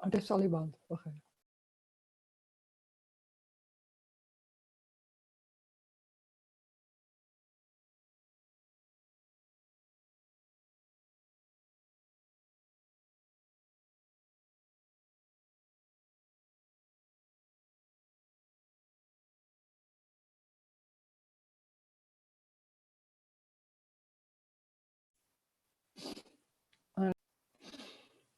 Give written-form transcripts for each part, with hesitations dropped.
Oh, dit is al iemand. Oké.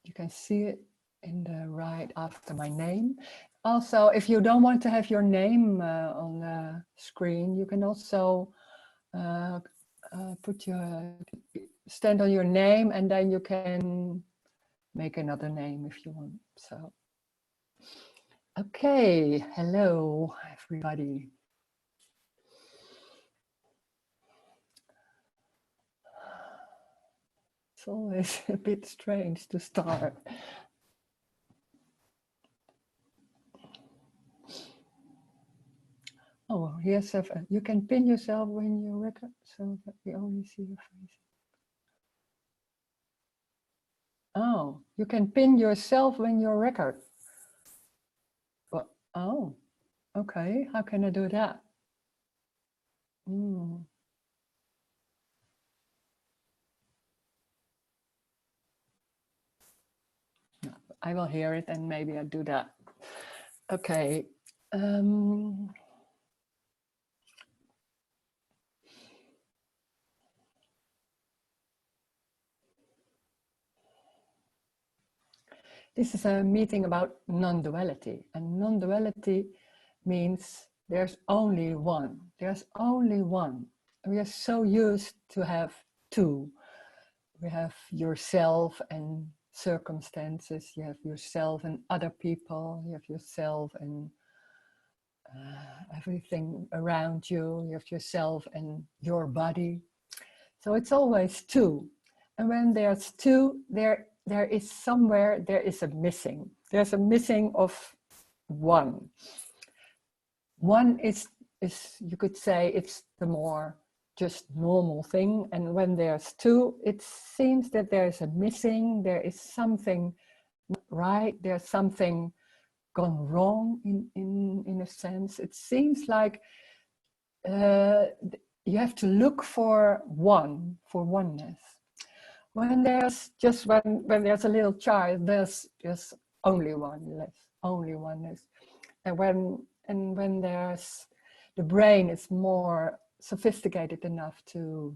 You can see it in the right after my name. Also, if you don't want to have your name on the screen, you can also stand on your name, and then you can make another name if you want. So, okay, hello everybody. It's always a bit strange to start. Oh, yes, you can pin yourself when you record so that we only see your face. Oh, you can pin yourself when you record. Well, oh, okay. How can I do that? I will hear it and maybe I'll do that. Okay. This is a meeting about non-duality, and non-duality means there's only one. There's only one. We are so used to have two. We have yourself and circumstances. You have yourself and other people. You have yourself and everything around you. You have yourself and your body. So it's always two. And when there's two, there is somewhere, there is a missing. There's a missing of one. One is you could say it's the more just normal thing. And when there's two, it seems that there's a missing, there is something not right, there's something gone wrong in a sense. It seems like you have to look for one, for oneness. When there's just when there's a little child, there's just only oneness, only oneness. And when there's the brain is more sophisticated enough to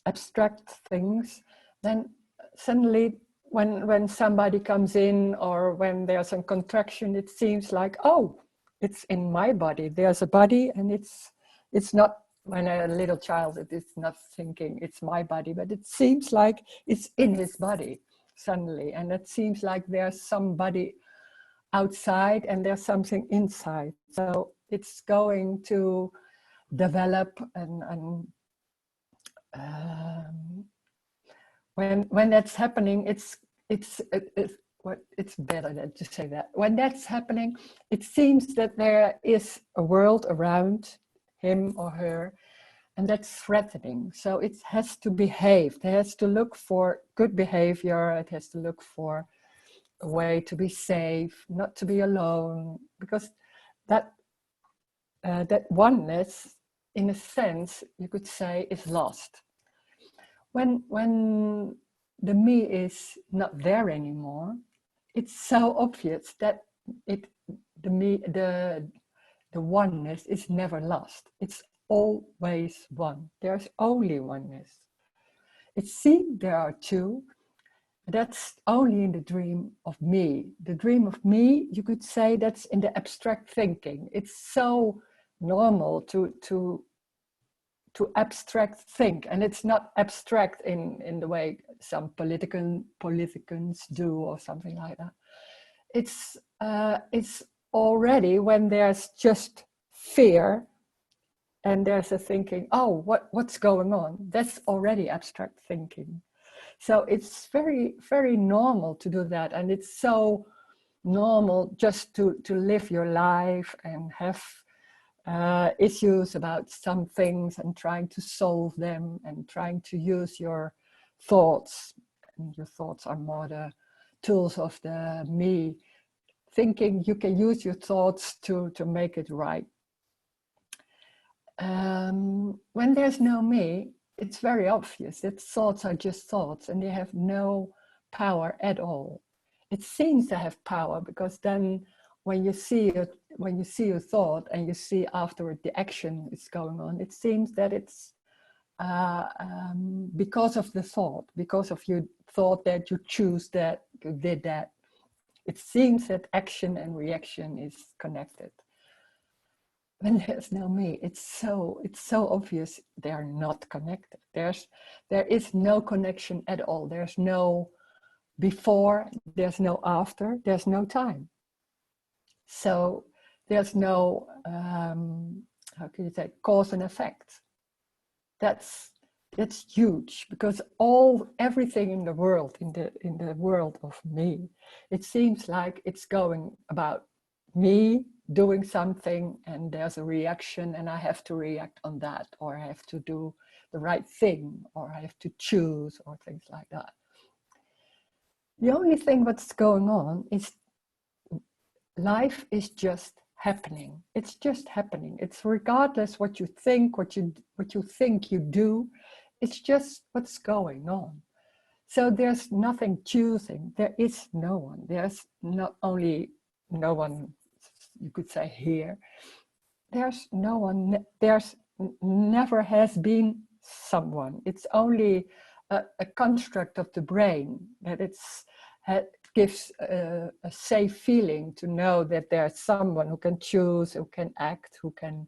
abstract things, then suddenly when somebody comes in or when there's a contraction, it seems like, oh, it's in my body. There's a body, and it's not. When a little child, it is not thinking it's my body, but it seems like it's in his body suddenly. And it seems like there's somebody outside and there's something inside. So it's going to develop, and when that's happening, it's better than to say that. When that's happening, it seems that there is a world around him or her, and that's threatening. So it has to behave. It has to look for good behavior. It has to look for a way to be safe, not to be alone, because that oneness, in a sense, you could say, is lost. When the me is not there anymore, it's so obvious that the oneness is never lost. It's always one. There's only oneness. It seems there are two. That's only in the dream of me. The dream of me, you could say, that's in the abstract thinking. It's so normal to abstract think, and it's not abstract in the way some politicians do or something like that. It's already when there's just fear and there's a thinking, oh, what's going on? That's already abstract thinking. So it's very, very normal to do that. And it's so normal just to live your life and have issues about some things and trying to solve them and trying to use your thoughts and your thoughts are more the tools of the me, thinking you can use your thoughts to make it right. When there's no me, it's very obvious that thoughts are just thoughts and they have no power at all. It seems to have power because then when you see a thought and you see afterward the action is going on, it seems that it's because of the thought, because of you thought that you choose that, you did that. It seems that action and reaction is connected. When there's no me, it's so obvious they are not connected. There is no connection at all. There's no before, there's no after, there's no time. So there's no how can you say, cause and effect. That's huge, because everything in the world, in the world of me, it seems like it's going about me doing something and there's a reaction and I have to react on that, or I have to do the right thing, or I have to choose, or things like that. The only thing that's going on is life is just happening. It's just happening. It's regardless what you think, what you think you do, it's just what's going on. So there's nothing choosing. There is no one. There's not only no one, you could say, here. There's no one. There's never has been someone. It's only a construct of the brain that it gives a safe feeling to know that there's someone who can choose, who can act, who can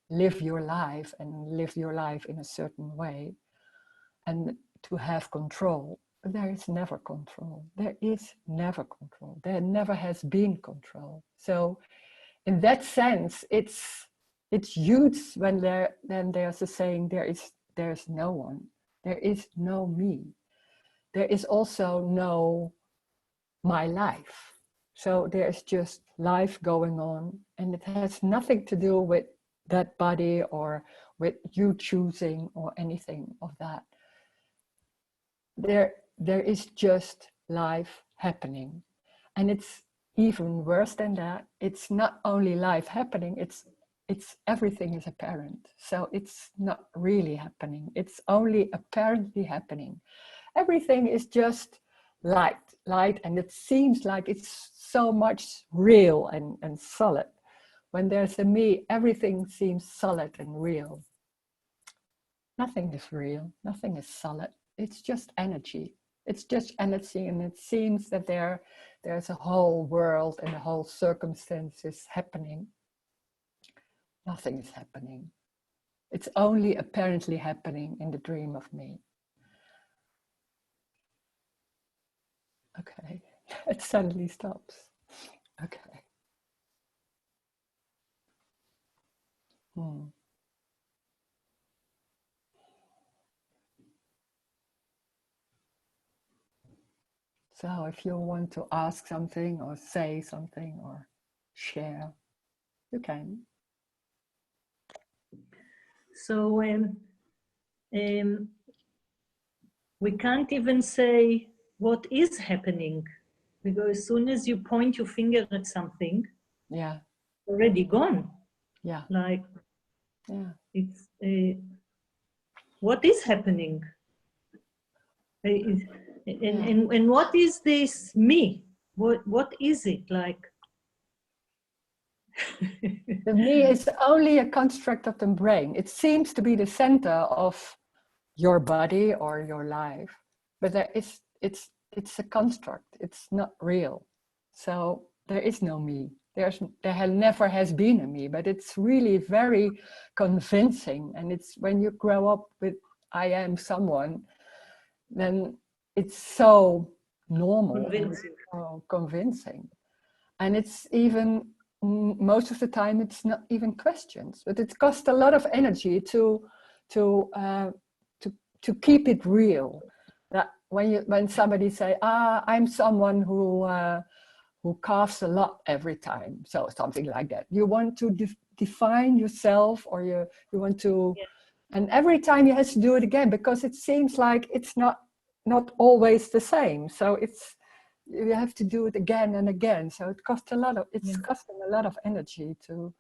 live your life and live your life in a certain way, and to have control. There is never control. There is never control. There never has been control. So in that sense, it's huge when there's a saying, there's no one. There is no me. There is also no my life. So there's just life going on, and it has nothing to do with that body or with you choosing or anything of that. There is just life happening. And it's even worse than that. It's not only life happening, it's everything is apparent. So it's not really happening. It's only apparently happening. Everything is just light, and it seems like it's so much real and solid. When there's a me, everything seems solid and real. Nothing is real, nothing is solid. It's just energy. It's just energy, and it seems that there's a whole world and a whole circumstances happening. Nothing is happening. It's only apparently happening in the dream of me. Okay, it suddenly stops. Okay. So if you want to ask something or say something or share, you can. So we can't even say what is happening, because as soon as you point your finger at something, yeah, already gone. Yeah. Like, yeah. It's what is happening? And what is this me? What is it like? The me is only a construct of the brain. It seems to be the center of your body or your life, but it's a construct. It's not real. So there is no me. There never has been a me, but it's really very convincing. And it's when you grow up with I am someone, then it's so normal, Convincing. and so convincing. And it's even, most of the time, it's not even questions, but it costs a lot of energy to keep it real. That when somebody say, I'm someone who coughs a lot every time, so something like that. You want to define yourself, or you want to, and every time you have to do it again, because it seems like it's not not always the same. So you have to do it again and again. So it costs it's costing a lot of energy to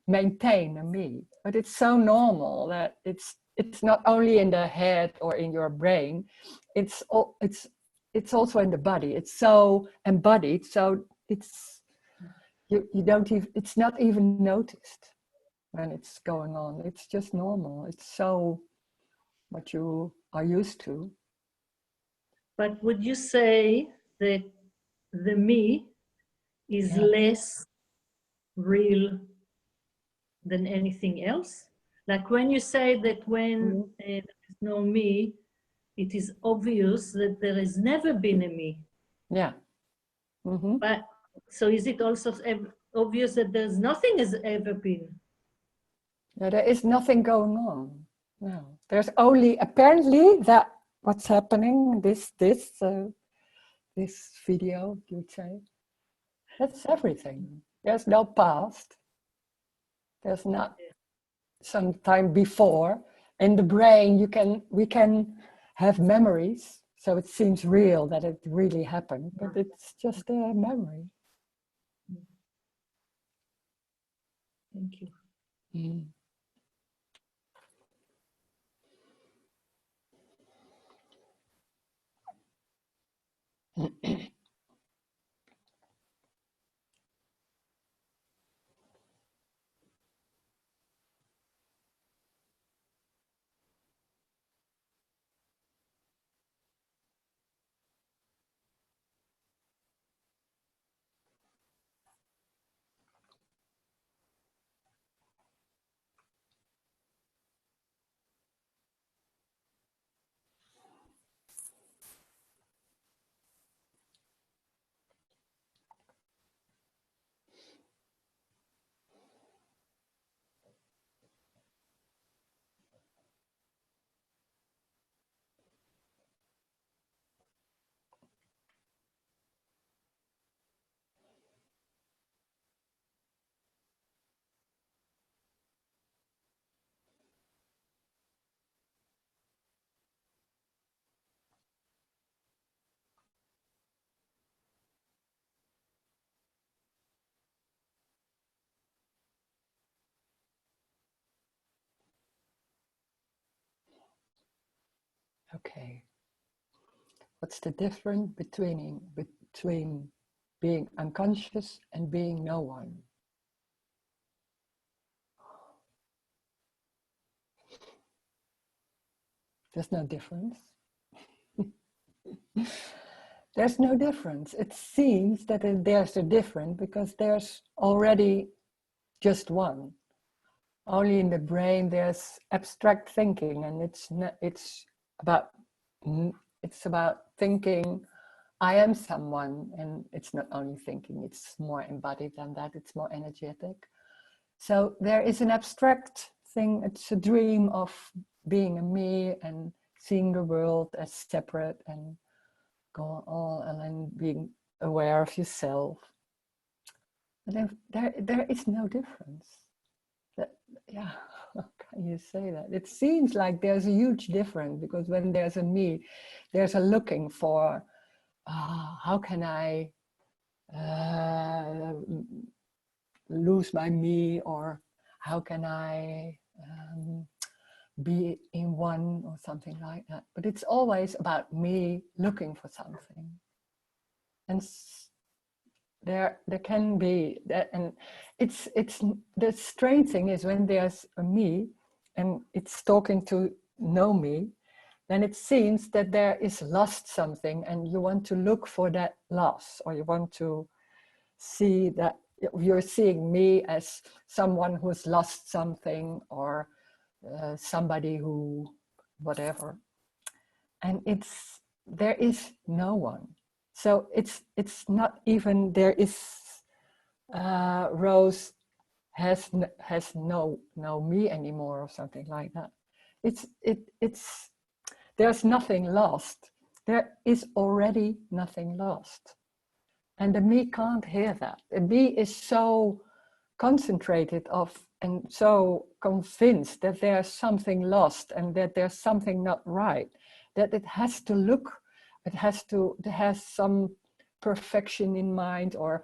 maintain a me. But it's so normal that it's not only in the head or in your brain, it's also in the body. It's so embodied, so you don't even, it's not even noticed when it's going on. It's just normal. It's so what you are used to. But would you say that the me is less real than anything else? Like when you say that when there is no me, it is obvious that there has never been a me. Yeah. Mm-hmm. But so is it also obvious that there's nothing has ever been? Yeah, there is nothing going on. No, there's only apparently that what's happening. This video, you'd say, that's everything. There's no past. There's not some time before. In the brain, we can have memories, so it seems real that it really happened, but it's just a memory. Thank you. Mm. Okay. What's the difference between being unconscious and being no one? There's no difference. There's no difference. It seems that there's a difference because there's already just one. Only in the brain there's abstract thinking, and it's about thinking I am someone, and it's not only thinking, it's more embodied than that, it's more energetic. So there is an abstract thing, it's a dream of being a me and seeing the world as separate and go all and then being aware of yourself. But there is no difference. Yeah, how can you say that? It seems like there's a huge difference because when there's a me, there's a looking for how can I lose my me, or how can I be in one, or something like that. But it's always about me looking for something. And there can be that, and it's the strange thing is when there's a me and it's talking to no me, then it seems that there is lost something and you want to look for that loss, or you want to see that you're seeing me as someone who's lost something, or somebody who whatever, and there is no one. So it's not even there is Rose has no me anymore, or something like that. It's there's nothing lost. There is already nothing lost, and the me can't hear that. The me is so concentrated of and so convinced that there's something lost and that there's something not right, that it has to look It has some perfection in mind, or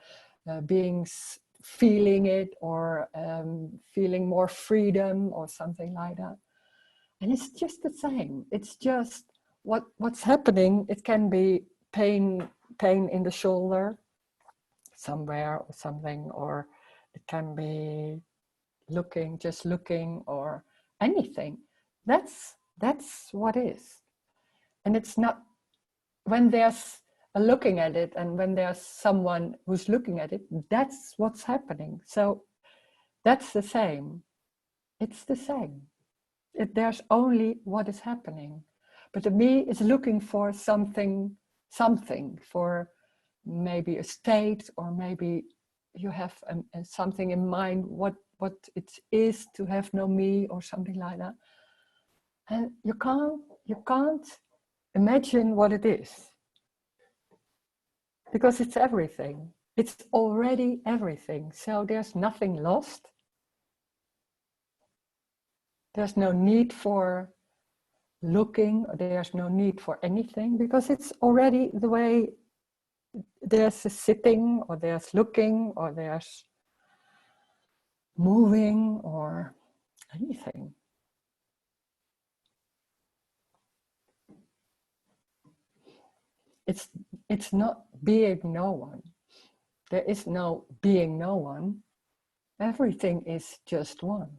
feeling it, or feeling more freedom or something like that. And it's just the same. It's just what's happening. It can be pain in the shoulder somewhere or something, or it can be just looking, or anything. That's what is. And it's not, when there's a looking at it and when there's someone who's looking at it, that's what's happening. So that's the same. It's the same. There's only what is happening. But the me is looking for something, for maybe a state, or maybe you have something in mind, what it is to have no me, or something like that. And you can't imagine what it is, because it's everything. It's already everything. So there's nothing lost. There's no need for looking, or there's no need for anything, because it's already the way. There's a sitting, or there's looking, or there's moving, or anything. It's not being no one. There is no being no one. Everything is just one.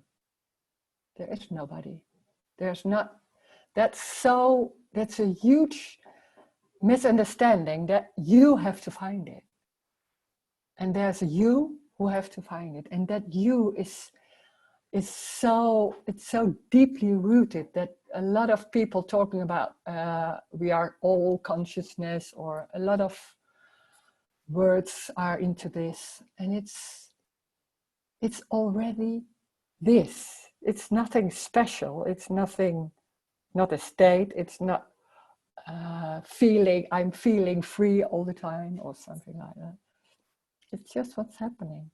There is nobody. There's not. That's a huge misunderstanding, that you have to find it. And there's a you who have to find it. And that you is so deeply rooted, that a lot of people talking about we are all consciousness, or a lot of words are into this, and it's already this. It's nothing special. It's nothing, not a state. It's not I'm feeling free all the time, or something like that. It's just what's happening,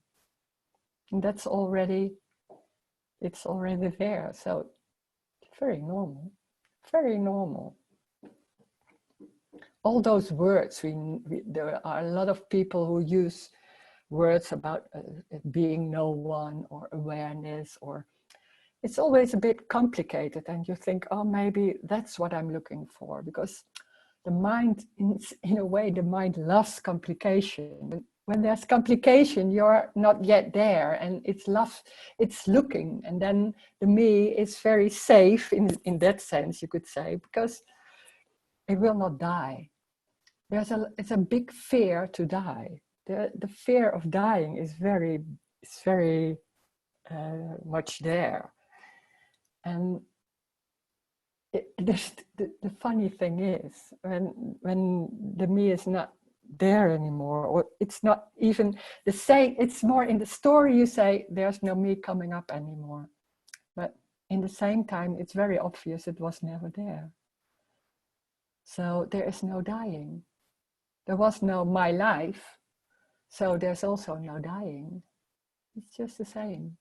and it's already there. So it's very normal, very normal. All those words, there are a lot of people who use words about being no one, or awareness, or it's always a bit complicated, and you think, oh, maybe that's what I'm looking for, because the mind, in a way, the mind loves complication. When there's complication, you're not yet there, and it's looking, and then the me is very safe in that sense, you could say, because it will not die. It's a big fear to die. The fear of dying is very much there. And the funny thing is, when the me is not there anymore, or it's not even the same, it's more in the story you say, there's no me coming up anymore. But in the same time, it's very obvious it was never there. So there is no dying. There was no my life, so there's also no dying. It's just the same.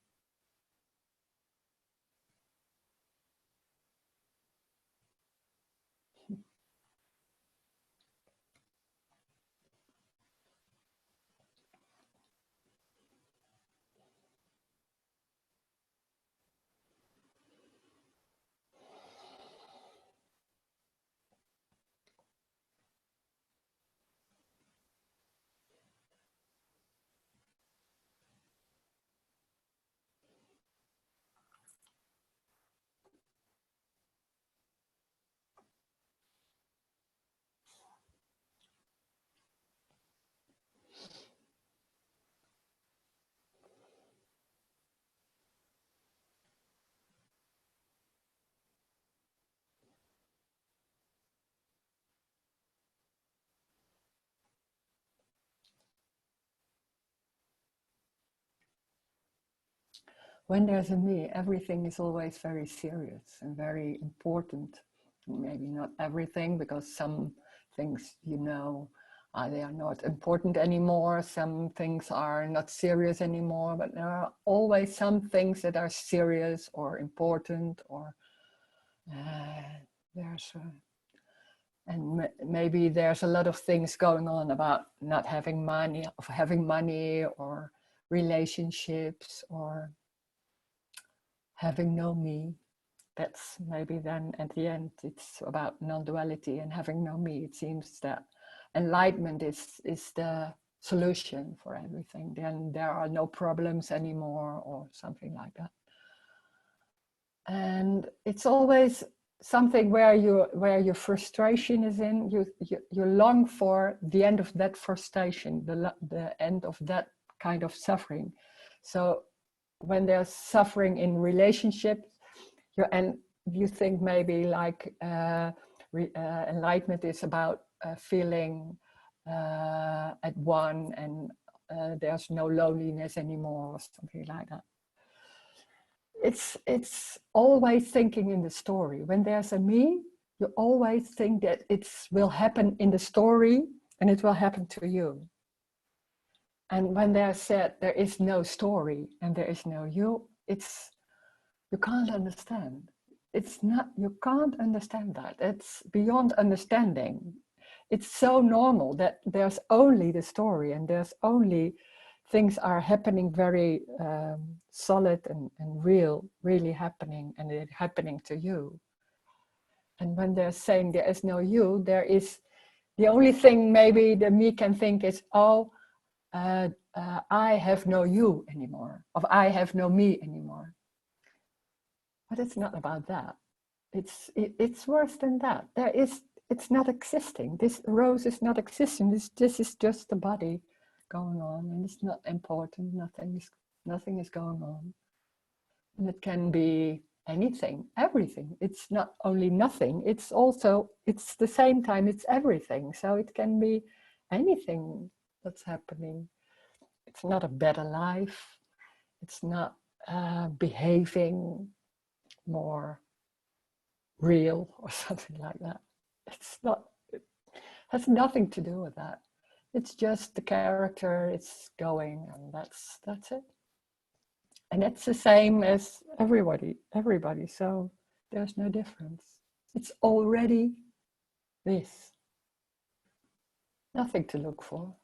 When there's a me, everything is always very serious and very important. Maybe not everything, because some things, they are not important anymore. Some things are not serious anymore, but there are always some things that are serious or important, or And maybe there's a lot of things going on about not having money, of having money, or relationships, or having no me. That's maybe then at the end it's about non-duality and having no me. It seems that enlightenment is the solution for everything. Then there are no problems anymore, or something like that. And it's always something where your frustration is in. You long for the end of that frustration, the end of that kind of suffering. So when there's suffering in relationships, you think maybe like enlightenment is about feeling at one, and there's no loneliness anymore, or something like that. It's always thinking in the story. When there's a me, you always think that it will happen in the story, and it will happen to you. And when there's said there is no story and there is no you, you can't understand. You can't understand that. It's beyond understanding. It's so normal that there's only the story, and there's only things are happening very solid and real, really happening, and they're happening to you. And when they're saying there is no you, there is the only thing maybe the me can think is, oh, I have no you anymore, or I have no me anymore. But it's not about that. It's worse than that. It's not existing. This rose is not existing. This is just the body going on, and it's not important. Nothing is going on. And it can be anything, everything. It's not only nothing, it's the same time, it's everything. So it can be anything that's happening. It's not a better life. It's not behaving more real or something like that. It has nothing to do with that. It's just the character, it's going, and that's it. And it's the same as everybody. So there's no difference. It's already this. Nothing to look for.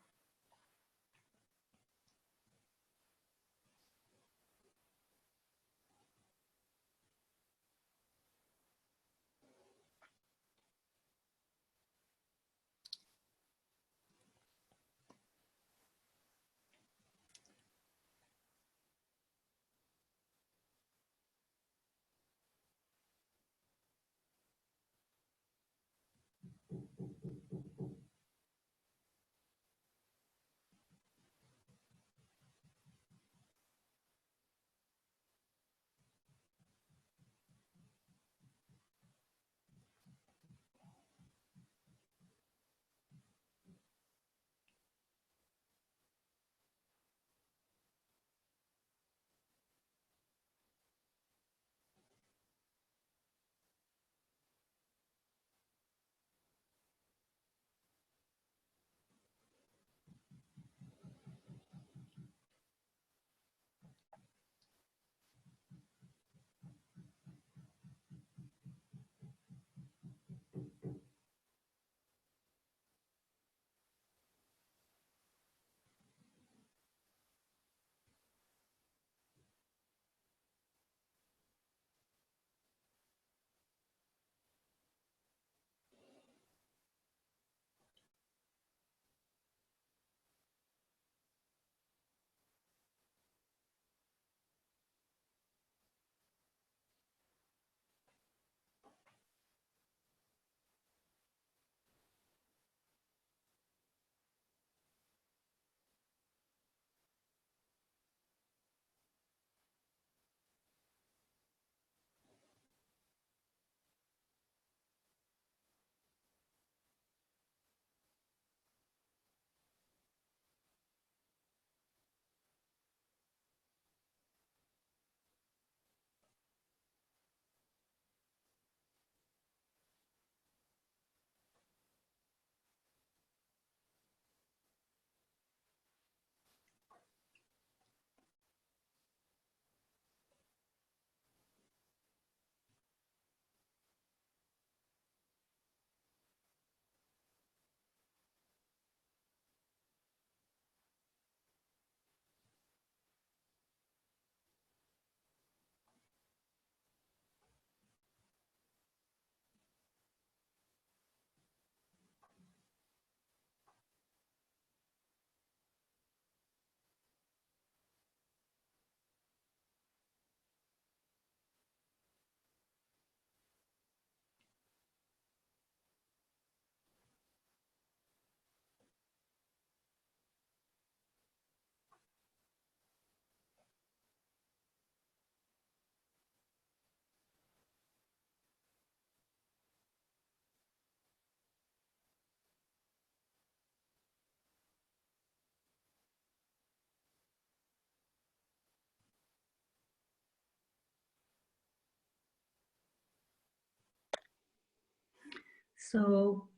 So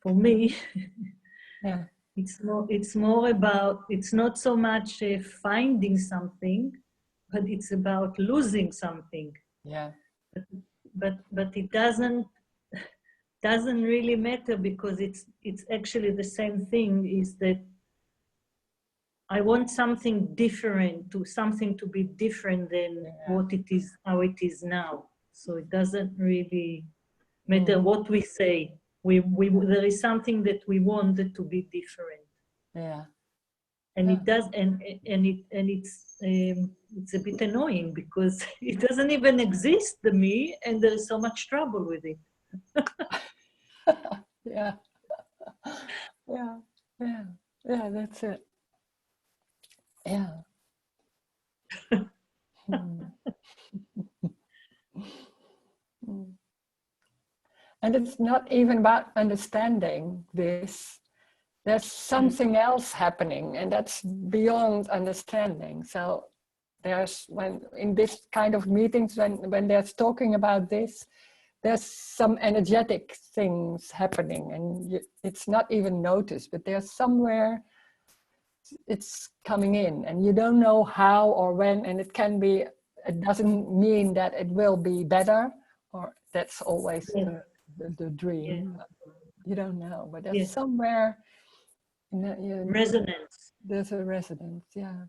for me, Yeah. it's more about, it's not so much finding something, but it's about losing something. Yeah. But it doesn't really matter, because it's actually the same thing, is that I want something different, something to be different than what it is, how it is now. So it doesn't really matter what we say. There is something that we want it to be different. Yeah. And it does, and it's a bit annoying, because it doesn't even exist, the me, and there is so much trouble with it. Yeah. Yeah. Yeah. Yeah, that's it. Yeah. Mm. Mm. And it's not even about understanding this. There's something else happening, and that's beyond understanding. So there's, when in this kind of meetings, when there's talking about this, there's some energetic things happening, and it's not even noticed, but there's somewhere it's coming in, and you don't know how or when, and it can be, it doesn't mean that it will be better, or that's always the dream. You don't know, but there's somewhere Resonance. there's a resonance. Yeah.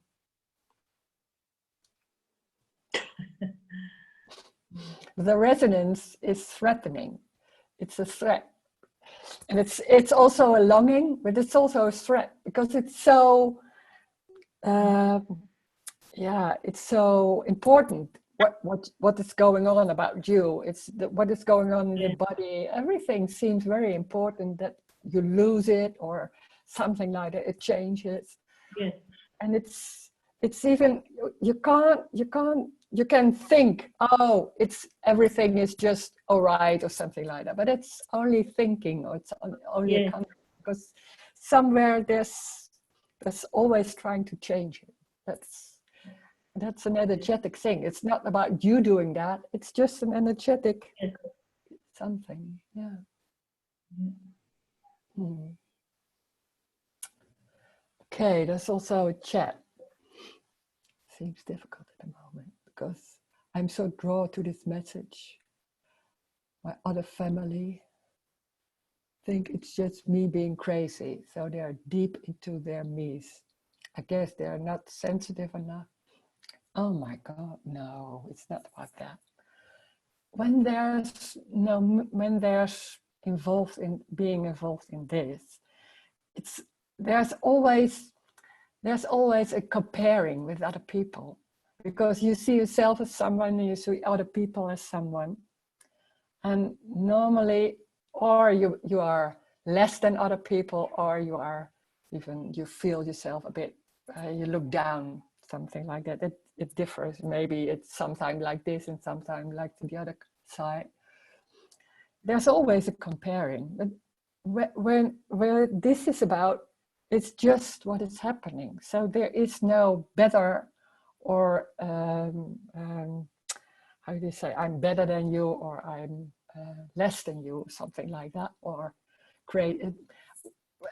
The resonance is threatening. It's a threat, and it's also a longing, but it's also a threat, because it's so it's so important. What is going on about you? It's what is going on in your body. Everything seems very important, that you lose it or something like that. It changes. Yeah. And it's even, you can think, oh, it's everything is just all right or something like that, but it's only thinking, or it's only a concept, because somewhere there's always trying to change it. That's an energetic thing. It's not about you doing that. It's just an energetic something. Yeah. Okay, there's also a chat. Seems difficult at the moment, because I'm so drawn to this message. My other family think it's just me being crazy, so they are deep into their me's. I guess they are not sensitive enough. Oh my God, no, it's not about that. When there's involved in being involved in this, it's there's always a comparing with other people, because you see yourself as someone and you see other people as someone, and normally, or you are less than other people, or you feel yourself a bit, you look down, something like that. It differs. Maybe it's sometimes like this and sometimes like to the other side. There's always a comparing, but where this is about, it's just what is happening. So there is no better, or how do you say, I'm better than you, or I'm less than you, something like that, or great.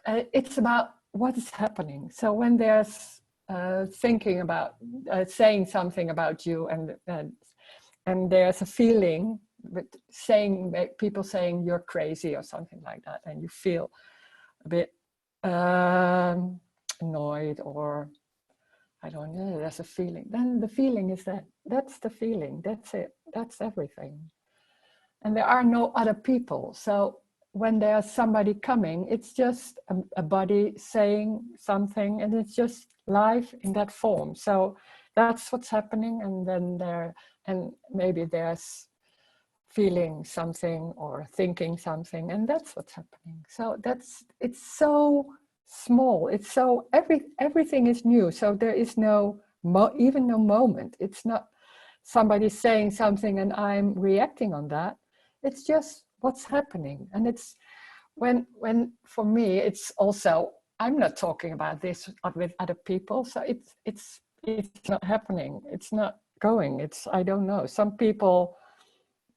It's about what is happening. So when there's thinking about saying something about you, and there's a feeling with people saying you're crazy or something like that, and you feel a bit annoyed, or I don't know, there's a feeling. Then the feeling is that's the feeling. That's it. That's everything. And there are no other people. So when there's somebody coming, it's just a body saying something, and it's just life in that form. So that's what's happening. And then maybe there's feeling something or thinking something, and that's what's happening. So it's so small. It's so everything is new. So there is even no moment. It's not somebody saying something and I'm reacting on that. It's just what's happening. And it's when for me, it's also, I'm not talking about this with other people. So it's not happening. It's not going. I don't know. Some people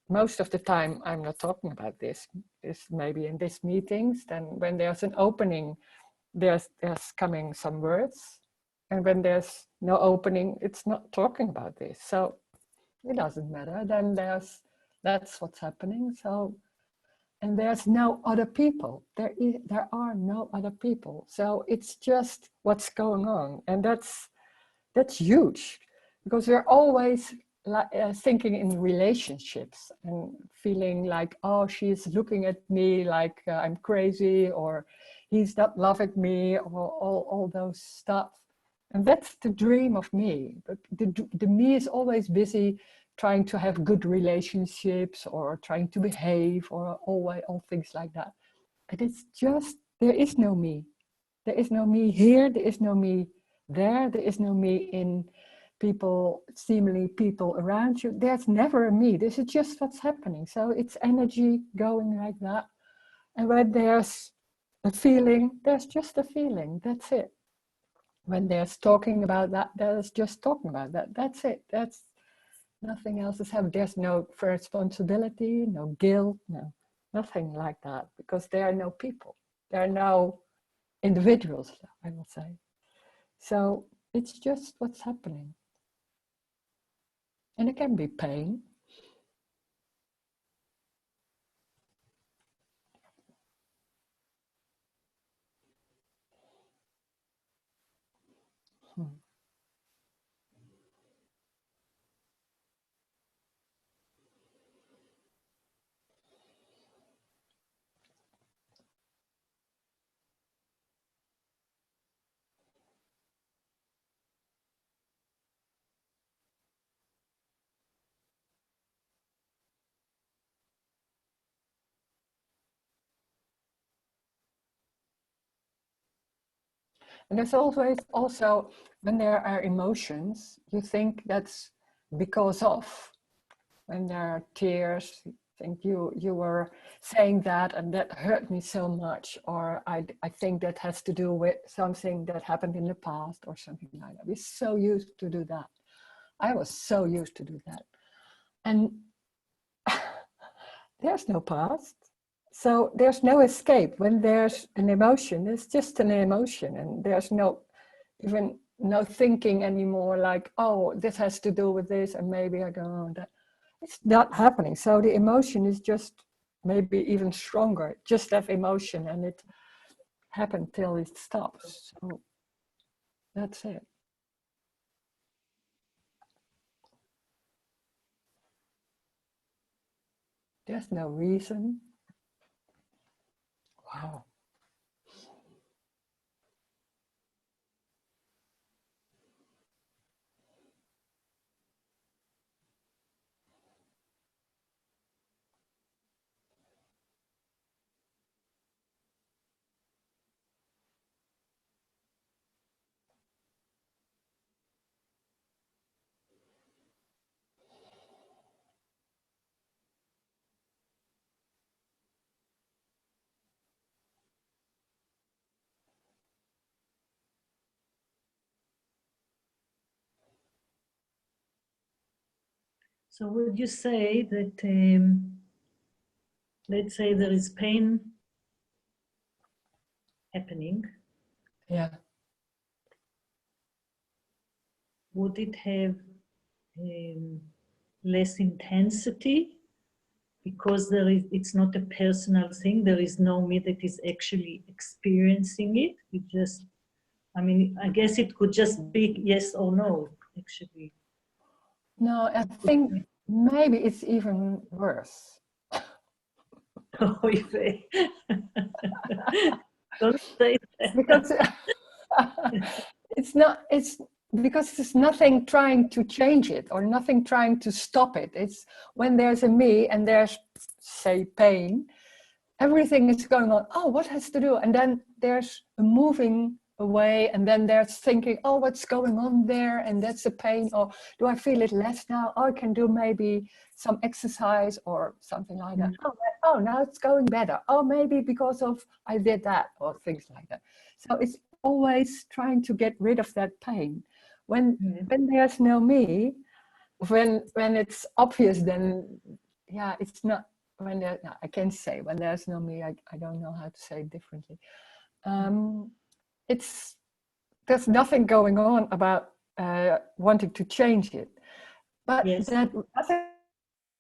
most of the time I'm not talking about this. It's maybe in these meetings, then when there's an opening, there's coming some words. And when there's no opening, it's not talking about this. So it doesn't matter. Then that's what's happening. So, and there's no other people. There are no other people. So it's just what's going on. And that's huge, because we're always thinking in relationships and feeling like, oh, she's looking at me like I'm crazy, or he's not loving me, or all those stuff. And that's the dream of me. But the me is always busy trying to have good relationships, or trying to behave, or all things like that. And it's just, there is no me. There is no me here, there is no me there is no me in people, seemingly people around you. There's never a me. This is just what's happening. So it's energy going like that. And when there's a feeling, there's just a feeling. That's it. When there's talking about that, there's just talking about that. That's it. That's nothing else is happening. There's no responsibility, no guilt, no, nothing like that, because there are no people. There are no individuals, I will say. So it's just what's happening. And it can be pain. And there's always also, when there are emotions, you think that's because of. When there are tears, you think you were saying that and that hurt me so much, or I think that has to do with something that happened in the past or something like that. We're so used to do that. I was so used to do that. And there's no past. So there's no escape. When there's an emotion, it's just an emotion, and there's even no thinking anymore like, oh, this has to do with this, and maybe I go on that. It's not happening. So the emotion is just maybe even stronger. Just have emotion, and it happened till it stops. So that's it. There's no reason. Wow. So would you say that, let's say there is pain happening, Yeah. would it have less intensity because it's not a personal thing? There is no me that is actually experiencing it. It just, I mean, I guess it could just be yes or no, actually. No, I think maybe it's even worse. Oh, don't say that. Because it's because there's nothing trying to change it or nothing trying to stop it. It's when there's a me and there's, say, pain, everything is going on. Oh, what has to do? And then there's a moving away, and then there's thinking, oh, what's going on there? And that's a pain. Or do I feel it less now? Oh, I can do maybe some exercise or something like that. Oh, now it's going better. Oh, maybe because of I did that, or things like that. So it's always trying to get rid of that pain. When there's no me, when it's obvious, then yeah, it's not when there, no, I can say when there's no me, I don't know how to say it differently. It's there's nothing going on about wanting to change it, but Yes. that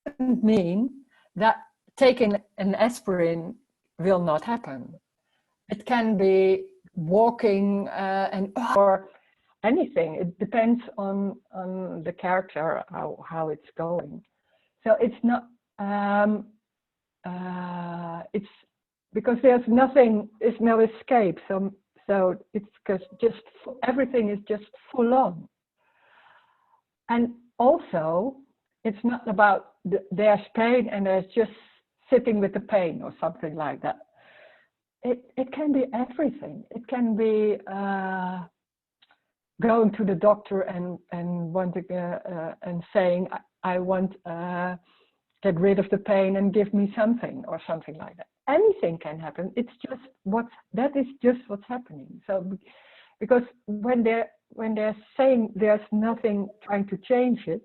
doesn't mean that taking an aspirin will not happen. It can be walking and or anything. It depends on the character, how it's going. So it's not it's because there's nothing, there's no escape. So it's just everything is just full on. And also, it's not about there's pain and there's just sitting with the pain or something like that. It can be everything. It can be going to the doctor and wanting and saying I want get rid of the pain and give me something or something like that. Anything can happen. It's just that is just what's happening. So because when they're saying there's nothing trying to change it,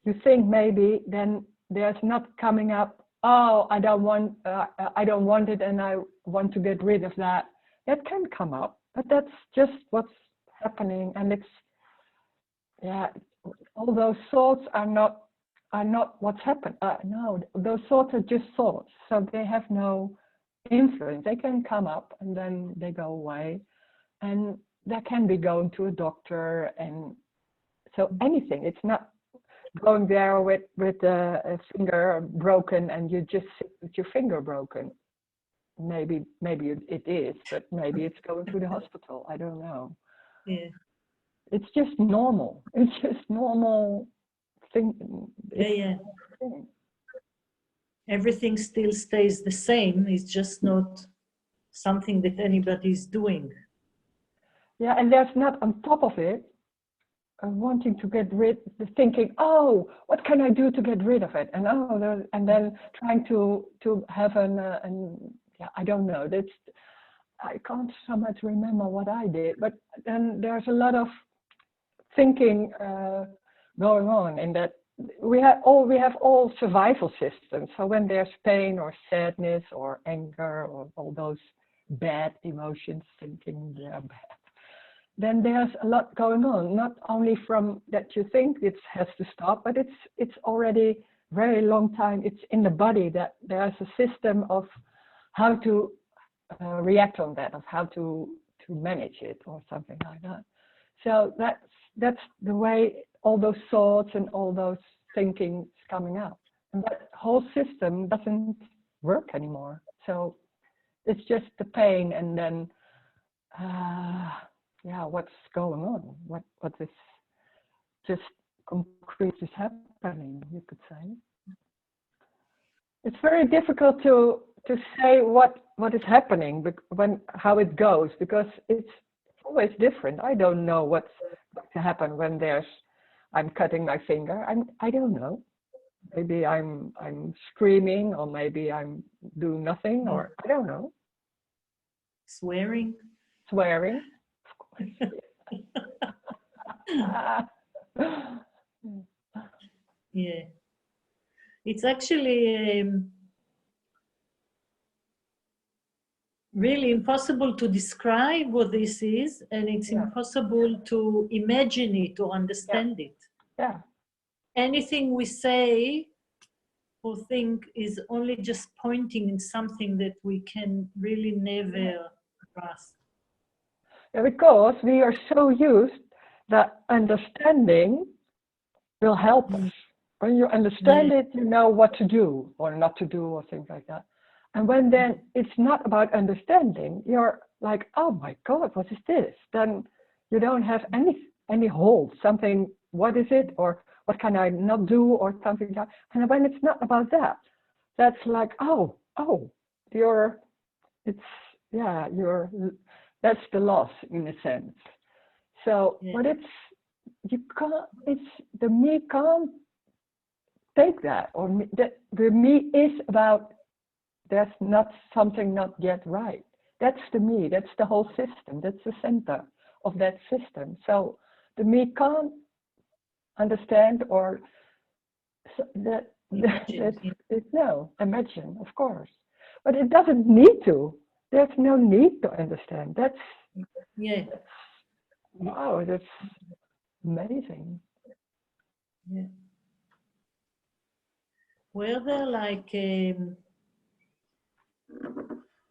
you think maybe then there's not coming up, oh, I don't want it and I want to get rid of that. That can come up, but that's just what's happening. And it's, yeah, all those thoughts are not what's happened. No, those thoughts are just thoughts. So they have no influence. They can come up and then they go away. And that can be going to a doctor. And so anything, it's not going there with a finger broken and you just sit with your finger broken. Maybe it is, but maybe it's going to the hospital. I don't know. Yeah. It's just normal. It's just normal thing. Yeah. Everything still stays the same. It's just not something that anybody is doing. Yeah, and there's not on top of it wanting to get rid, thinking, oh, what can I do to get rid of it? And and then trying to have yeah, I don't know. I can't so much remember what I did, but then there's a lot of thinking going on in that we have all survival systems. So when there's pain or sadness or anger or all those bad emotions, thinking they're bad, then there's a lot going on. Not only from that you think it has to stop, but it's already very long time. It's in the body that there's a system of how to react on that, of how to manage it or something like that. So that's the way all those thoughts and all those thinking is coming out. And that whole system doesn't work anymore. So it's just the pain and then, yeah, what's going on? What is just concrete is happening, you could say. It's very difficult to say what is happening, how it goes, because it's always different. I don't know what's going to happen when I'm cutting my finger. I don't know. Maybe I'm screaming, or maybe I'm doing nothing, or I don't know. Swearing. Swearing, of course. Yeah. It's actually really impossible to describe what this is, and it's impossible to imagine it or understand it. Yeah. Anything we say or think is only just pointing in something that we can really never grasp. Yeah, because we are so used that understanding will help us. When you understand it, you know what to do or not to do or things like that. And when then it's not about understanding, you're like, oh my God, what is this? Then you don't have any hold, something, what is it? Or what can I not do or something like that. And when it's not about that, that's like, that's the loss in a sense. So, but the me can't take that, or the me is about, there's not something not yet right. That's the me, that's the whole system, that's the center of that system. So the me can't understand, or that Imagine. No, imagine, of course. But it doesn't need to. There's no need to understand. Yeah. Wow, that's amazing. Yeah. Were there like,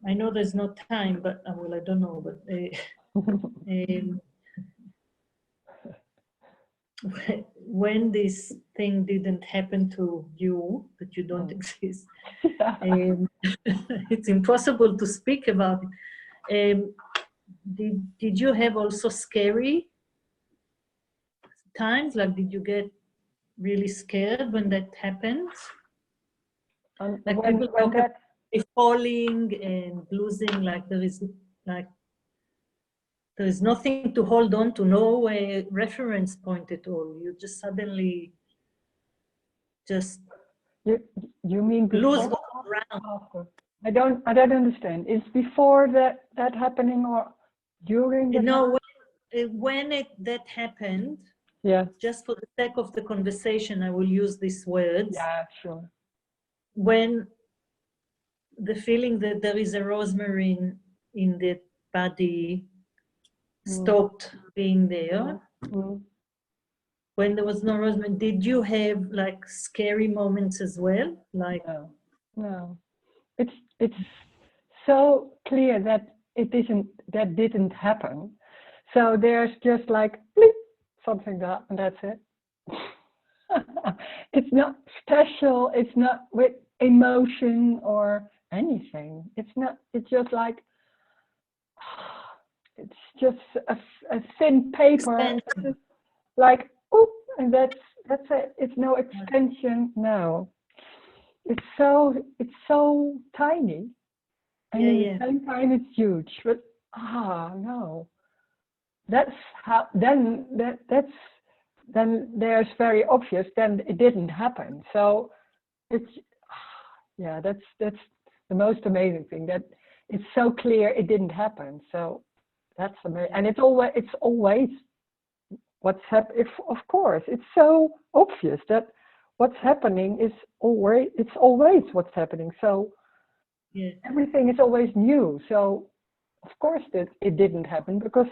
I know there's no time, but well, I don't know, but um, when this thing didn't happen to you, that you don't exist, it's impossible to speak about it. Did you have also scary times? Like, did you get really scared when that happened? Like people talk about falling and losing, like there is nothing to hold on to, no reference point at all. You just suddenly just you mean lose before all around. or after? I don't understand. Is before that happening or during that? No, when that happened, yeah. Just for the sake of the conversation, I will use these words. Yeah, sure. When the feeling that there is a rosemary in the body stopped being there. When there was no rosemary, did you have like scary moments as well? Like no. It's so clear that that didn't happen. So there's just like bleep, something that, and that's it. It's not special. It's not with emotion or anything. It's just like it's just a thin paper, and it's like oop, and that's it. It's no extension. No, it's so tiny, and at the same time it's huge. But no, that's how. Then there's very obvious. Then it didn't happen. So it's that's the most amazing thing, that it's so clear it didn't happen. So that's amazing, and it's always what's happening. Of course, it's so obvious that what's happening is always what's happening. So everything is always new. So of course that it didn't happen, because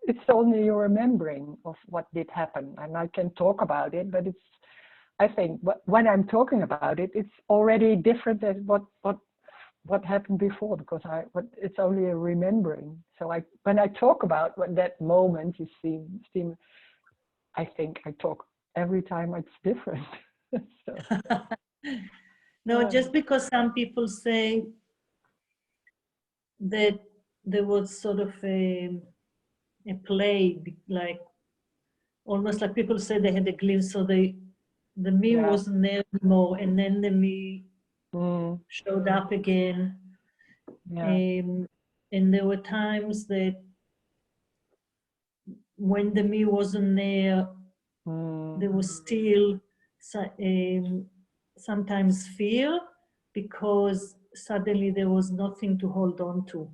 it's only your remembering of what did happen, and I can talk about it, but I think when I'm talking about it, it's already different than what happened before, because it's only a remembering. So when I talk about that moment, you see, I think I talk every time it's different. No, just because some people say that there was sort of a play, like almost like people say they had a glimpse, so the me wasn't there anymore, and then the me showed up again. And there were times that when the me wasn't there, there was still sometimes fear, because suddenly there was nothing to hold on to,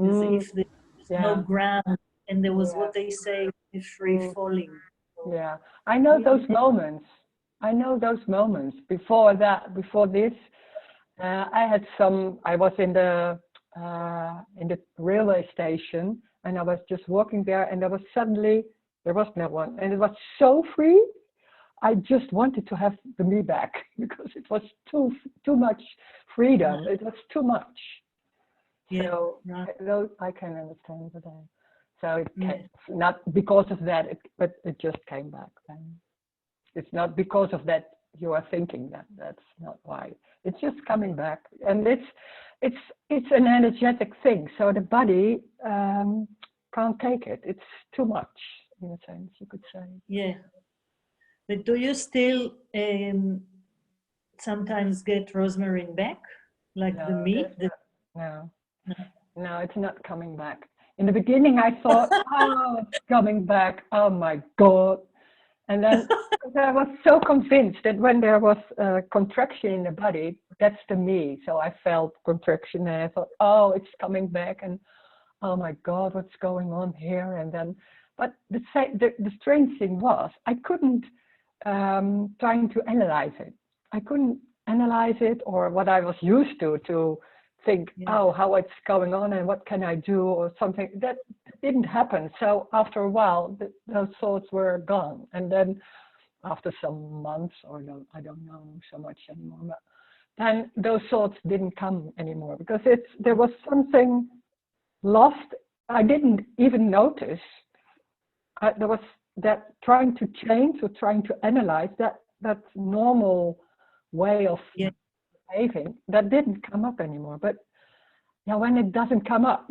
as if there was no ground, and there was what they say, free falling. Yeah, I know those moments. Before this, I was in the railway station, and I was just walking there, and there was no one, and it was so free. I just wanted to have the me back, because it was too much freedom. It was too much. So I can understand that. So it came, not because of that, but it just came back. And it's not because of that you are thinking that. That's not why. It's just coming back, and it's an energetic thing. So the body can't take it. It's too much, in a sense, you could say. Yeah. But do you still sometimes get rosemary back, like the me? No, it's not coming back. In the beginning, I thought, oh, it's coming back. Oh my God. And then I was so convinced that when there was a contraction in the body, that's the me. So I felt contraction, and I thought, oh, it's coming back. And oh my God, what's going on here? And then, but the strange thing was, I couldn't trying to analyze it. I couldn't analyze it, or what I was used to think, oh, how it's going on and what can I do or something. That didn't happen. So after a while, those thoughts were gone. And then after some months, or no, I don't know so much anymore, but then those thoughts didn't come anymore because there was something lost. I didn't even notice. There was that trying to change or trying to analyze that normal way of behaving that didn't come up anymore. But yeah, when it doesn't come up,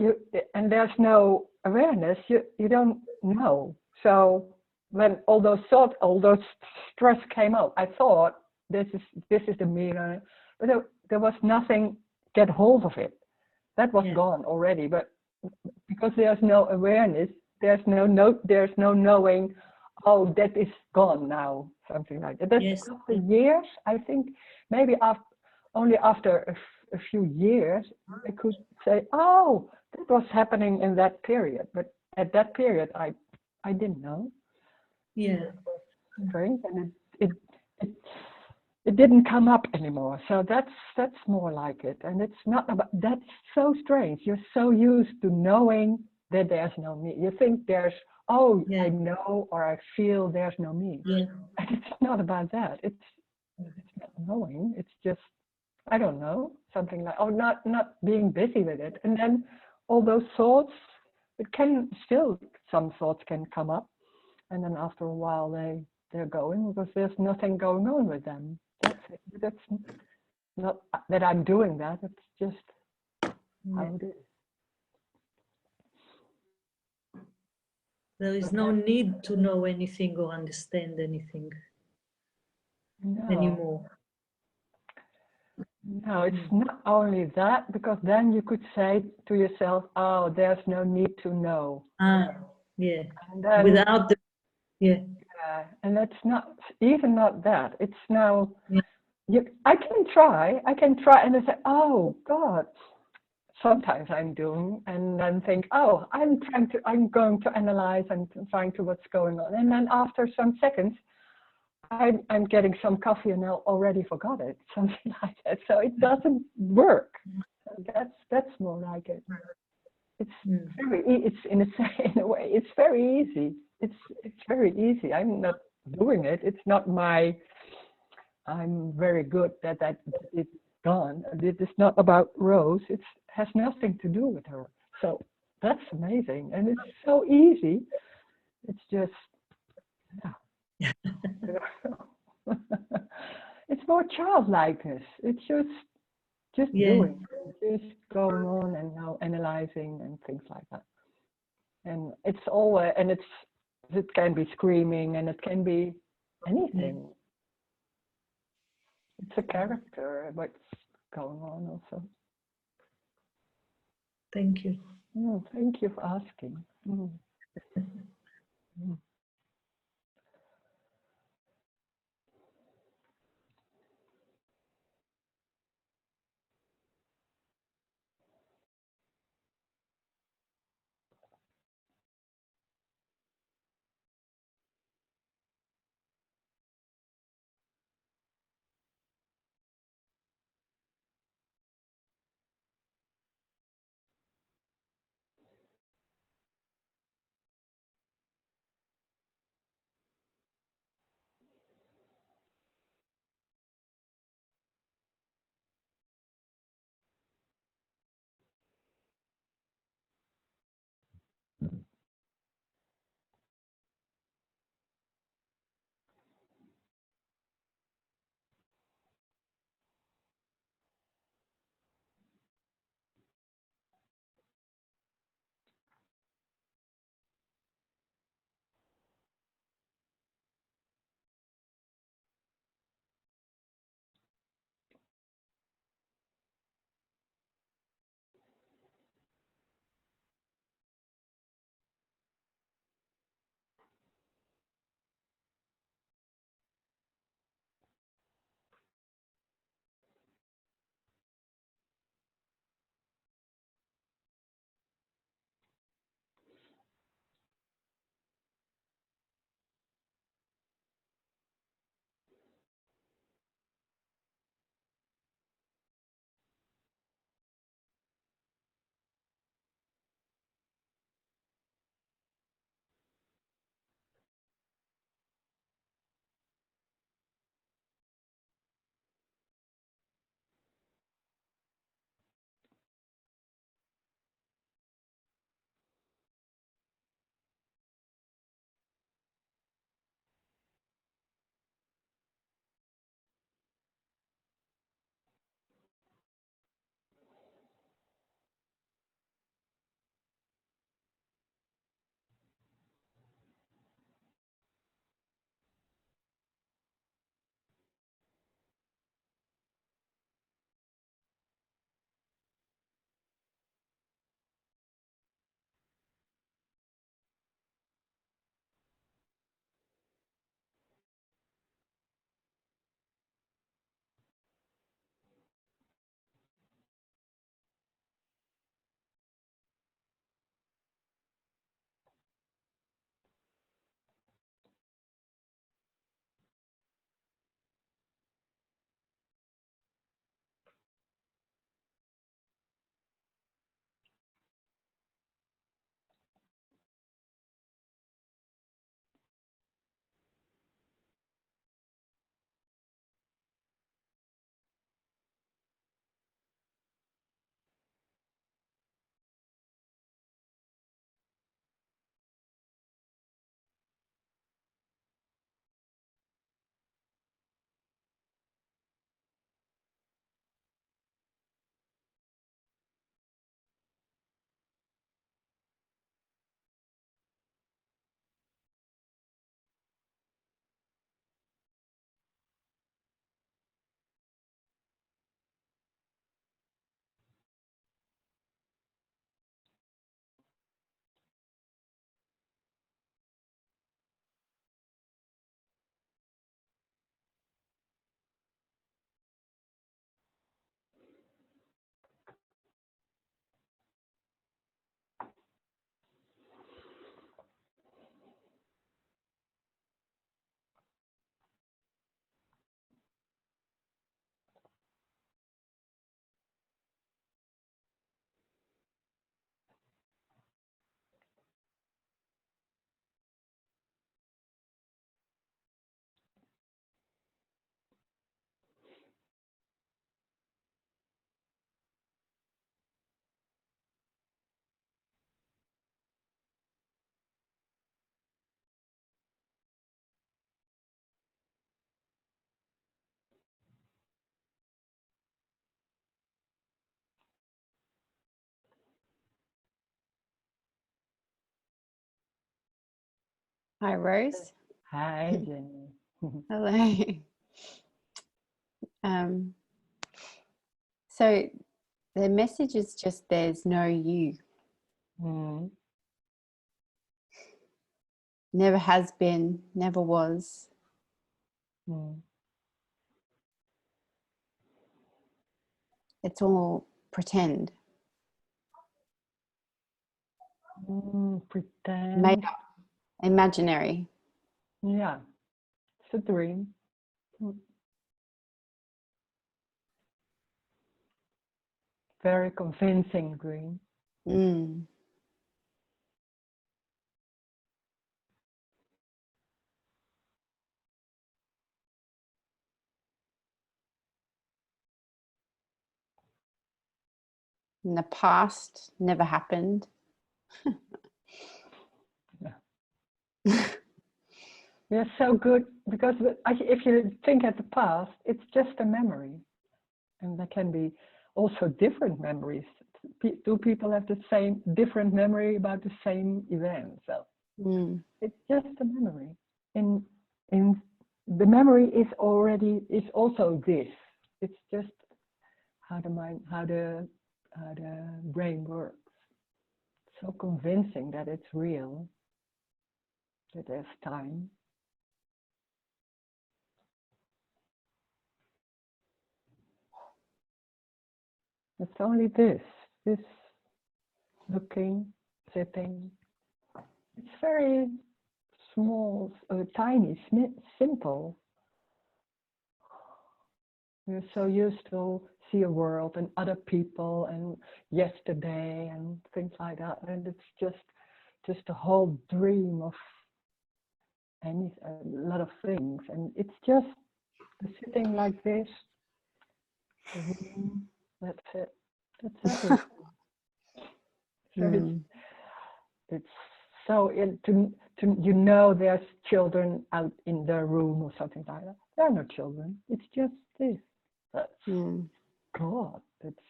and there's no awareness, you don't know. So when all those thoughts, all those stress came out, I thought this is the meaning, but there was nothing get hold of it. That was gone already. But because there's no awareness, there's no knowing. Oh, that is gone now. Something like that. That's after years. I think maybe only after a few years, I could say, oh, that was happening in that period. But at that period, I didn't know. Yeah. Strange, and it didn't come up anymore. So that's more like it. And it's not about, that's so strange. You're so used to knowing that there's no me. You think there's, oh, I know or I feel there's no me. Yeah. And it's not about that. It's not knowing. It's just, I don't know, something like, oh, not being busy with it. And then all those thoughts, it can still, some thoughts can come up. And then after a while, they're going because there's nothing going on with them. That's it. That's not that I'm doing that. It's just how it is. There is no need to know anything or understand anything anymore. No, it's not only that, because then you could say to yourself, oh, there's no need to know. Yeah. And then, without the, and it's not even not that. It's now, I can try and I say, oh God, sometimes I'm doing, and then think, oh, I'm going to analyze and trying to what's going on. And then after some seconds, I'm getting some coffee and I already forgot it, something like that. So it doesn't work. That's more like it. It's it's in a way, it's very easy. It's very easy. I'm not doing it. It's not I'm very good that it's gone. It is not about Rose. It has nothing to do with her. So that's amazing. And it's so easy. It's just, it's more childlikeness. It's just doing, just going on and now analyzing and things like that. And it's always, and it can be screaming and it can be anything. It's a character, what's going on also. Thank you. Thank you for asking. Hi, Rose. Hi, Jenny. Hello. So the message is just there's no you. Never has been, never was. It's all pretend. Pretend. Made up. Imaginary. Yeah, it's a dream. Very convincing dream. In the past, never happened. Yeah, so good, because if you think at the past, it's just a memory. And there can be also different memories. Two people have the same, different memory about the same event. So it's just a memory. In the memory is also this. It's just how the brain works. So convincing that it's real, that there's time. It's only this looking, sitting. It's very small, tiny, simple. We're so used to see a world and other people and yesterday and things like that, and it's just a whole dream of a lot of things, and it's just sitting like this. That's it. That's everything. So it's so there's children out in their room or something like that. There are no children. It's just this. That's God. It's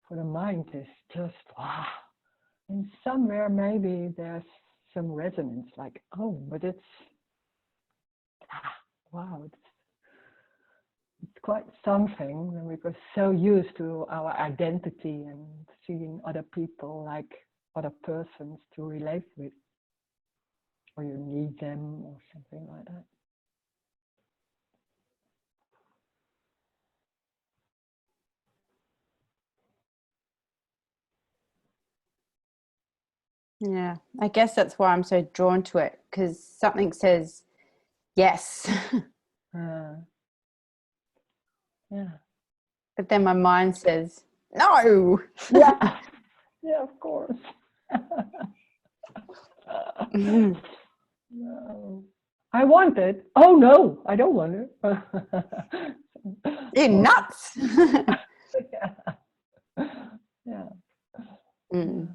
for the mind is just wow. And somewhere maybe there's some resonance, like but it's wow. It's quite something when we were so used to our identity and seeing other people like other persons to relate with, or you need them or something like that. Yeah, I guess that's why I'm so drawn to it, because something says yes. Yeah. But then my mind says no. Yeah. Yeah, of course. No. I want it. Oh no, I don't want it. You're nuts. Yeah. Mm.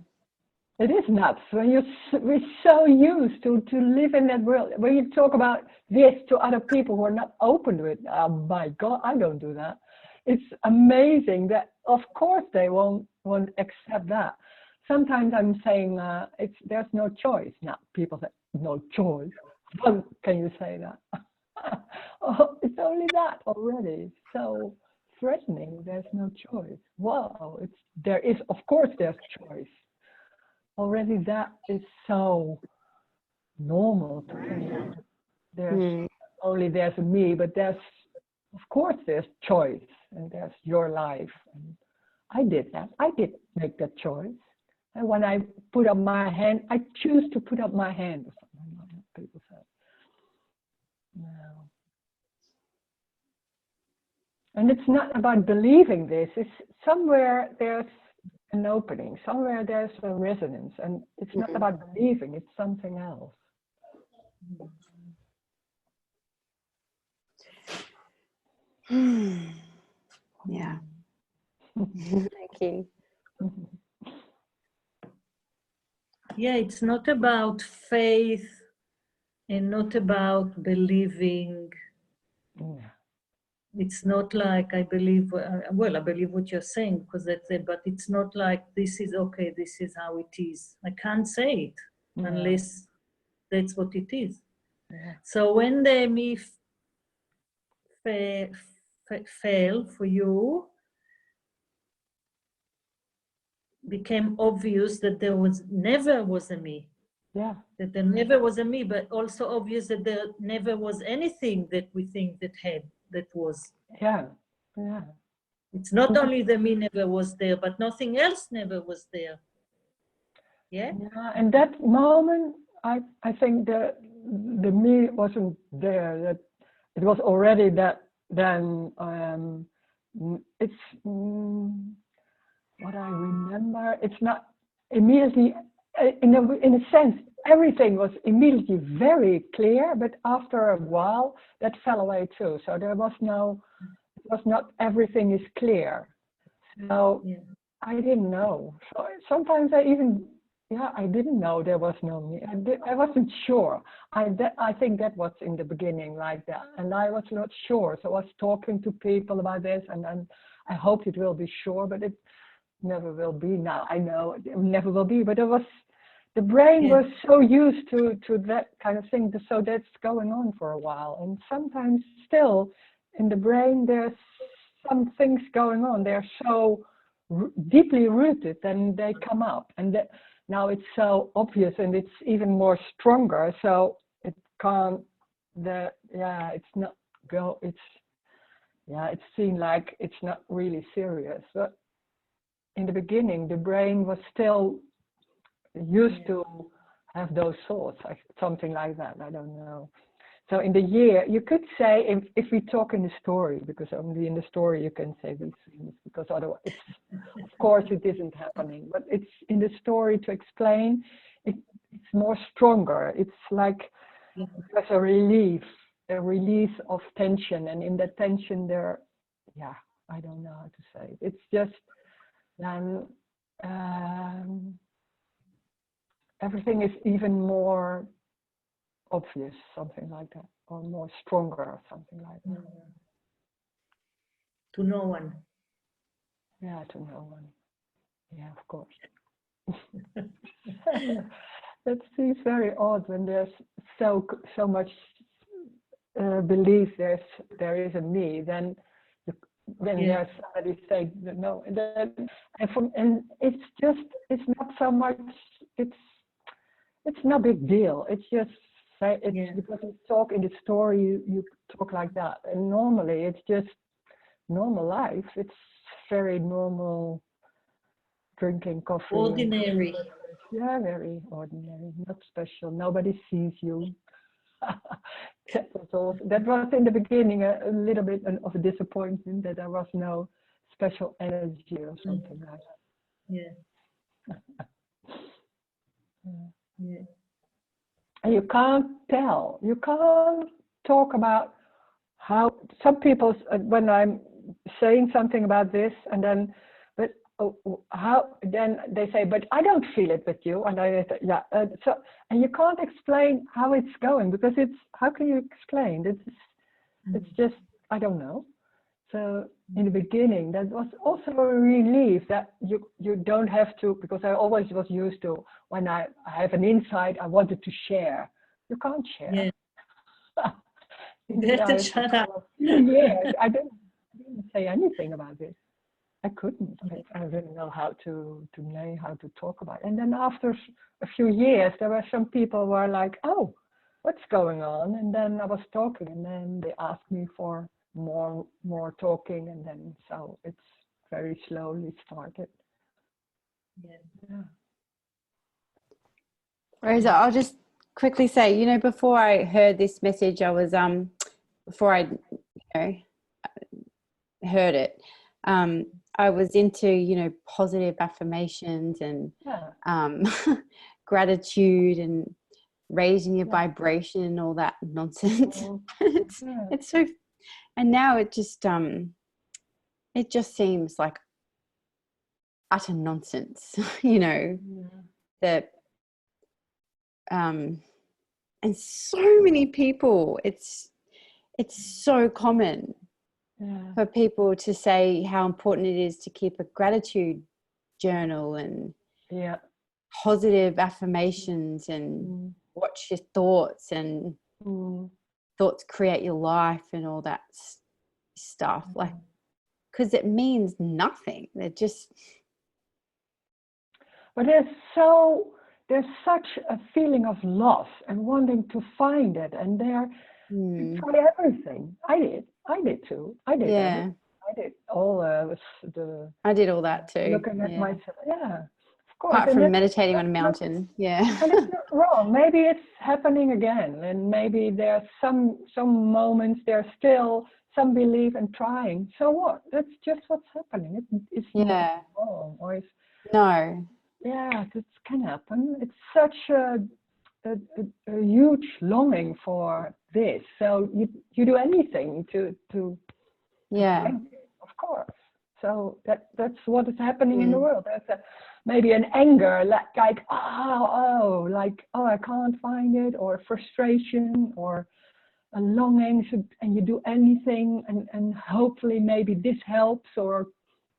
It is nuts when we're so used to live in that world. When you talk about this to other people who are not open to it, oh my God, I don't do that. It's amazing that, of course, they won't accept that. Sometimes I'm saying there's no choice. Now people say no choice. How can you say that? Oh, it's only that already. So threatening. There's no choice. Wow, of course there's choice. Already that is so normal to think there's a me, but of course there's choice and there's your life. And I did that. I did make that choice. And when I put up my hand, I choose to put up my hand or something like that, people say. No. And it's not about believing this. It's somewhere there's an opening, somewhere there's a resonance, and it's not about believing, it's something else. Yeah. Thank you. Yeah, it's not about faith and not about believing. Yeah. It's not like I believe, I believe what you're saying, because that's it, but it's not like this is okay, this is how it is. I can't say it unless That's what it is. Yeah. So when the me fail for you, became obvious that there was never was a me. Yeah. That there never was a me, but also obvious that there never was anything that we think that was. Yeah. Yeah. It's not only the me never was there, but nothing else never was there. Yeah? Yeah, and that moment, I think the me wasn't there. That it was already that then. It's what I remember. It's not immediately in a sense. Everything was immediately very clear, but after a while, that fell away too. So there was no. It was not everything is clear. So Yeah. I didn't know. So sometimes I didn't know there was no me. I wasn't sure. I think that was in the beginning like that. And I was not sure. So I was talking to people about this and I hoped it will be sure, but it never will be now. I know it never will be, but the brain was so used to that kind of thing. So that's going on for a while. And sometimes still in the brain, there's some things going on. They're so deeply rooted and they come up. And now it's so obvious and it's even more stronger. So it can't, it's not go, it's seen like it's not really serious. But in the beginning, the brain was still used to have those thoughts, like something like that. I don't know. So in the year, you could say, if we talk in the story, because only in the story you can say these things, because otherwise, of course, it isn't happening. But it's in the story to explain. It's more stronger. It's like there's a release of tension, and in that tension, I don't know how to say it. It's just then. Everything is even more obvious, something like that, or more stronger, or something like that. To no one. Yeah, to no one. Yeah, of course. That seems very odd when there's so much belief there is a me. Then there's somebody say no, and it's not so much. It's no big deal. It's just because you talk in the story, you talk like that. And normally it's just normal life. It's very normal drinking coffee. Ordinary. Yeah, very ordinary, not special. Nobody sees you. That was in the beginning a little bit of a disappointment that there was no special energy or something like that. Yeah. Yeah. And you can't tell. You can't talk about how some people, when I'm saying something about this, and then, but how? Then they say, but I don't feel it with you, and I say, so, and you can't explain how it's going because how can you explain? It's just I don't know. So in the beginning, that was also a relief that you don't have to, because I always was used to, when I have an insight, I wanted to share. You can't share. Yeah. You have to shut up. A few years, I didn't say anything about this. I couldn't. I didn't know how to talk about it. And then after a few years, there were some people who were like, oh, what's going on? And then I was talking, and then they asked me for more talking, and then so it's very slowly started. Yeah. Rosa, I'll just quickly say, before I heard this message, I was before I heard it, I was into positive affirmations and gratitude and raising your vibration and all that nonsense. It's so, and now it just seems like utter nonsense, that and so many people, it's so common for people to say how important it is to keep a gratitude journal and positive affirmations and watch your thoughts, and thoughts create your life and all that stuff. Like, because it means nothing. They're just. But there's such a feeling of loss and wanting to find it, and you try everything. I did too. I did that. I did all I did all that too. Looking at myself. Yeah, of course. Apart from meditating on a mountain. And it's not wrong. Maybe it's happening again, and maybe there's some moments there's still some belief and trying. So what? That's just what's happening. It's not wrong, or it's no. Yeah, that can happen. It's such a huge longing for this. So you do anything to find it, of course. So that's what is happening in the world. There's maybe an anger, like I can't find it, or frustration, or a longing, and you do anything, and hopefully maybe this helps, or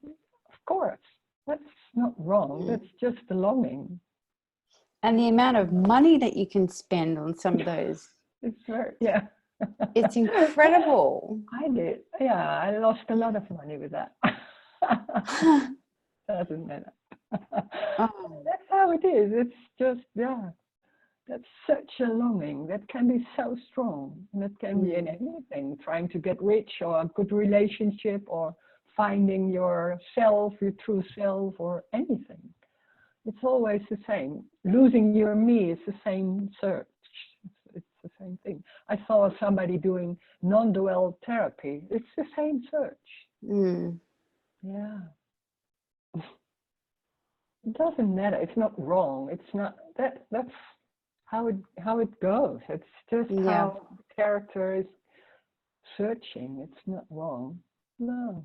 of course. That's not wrong. That's just the longing. And the amount of money that you can spend on some of those. It's It's incredible. I did. Yeah, I lost a lot of money with that. Doesn't matter. That's how it is. It's just, that's such a longing that can be so strong. And that can be in anything, trying to get rich, or a good relationship, or finding yourself, your true self, or anything. It's always the same. Losing your me is the same search. It's the same thing. I saw somebody doing non duality therapy. It's the same search. Yeah. It doesn't matter. It's not wrong. It's not that's how it goes. It's just how the character is searching. It's not wrong. No.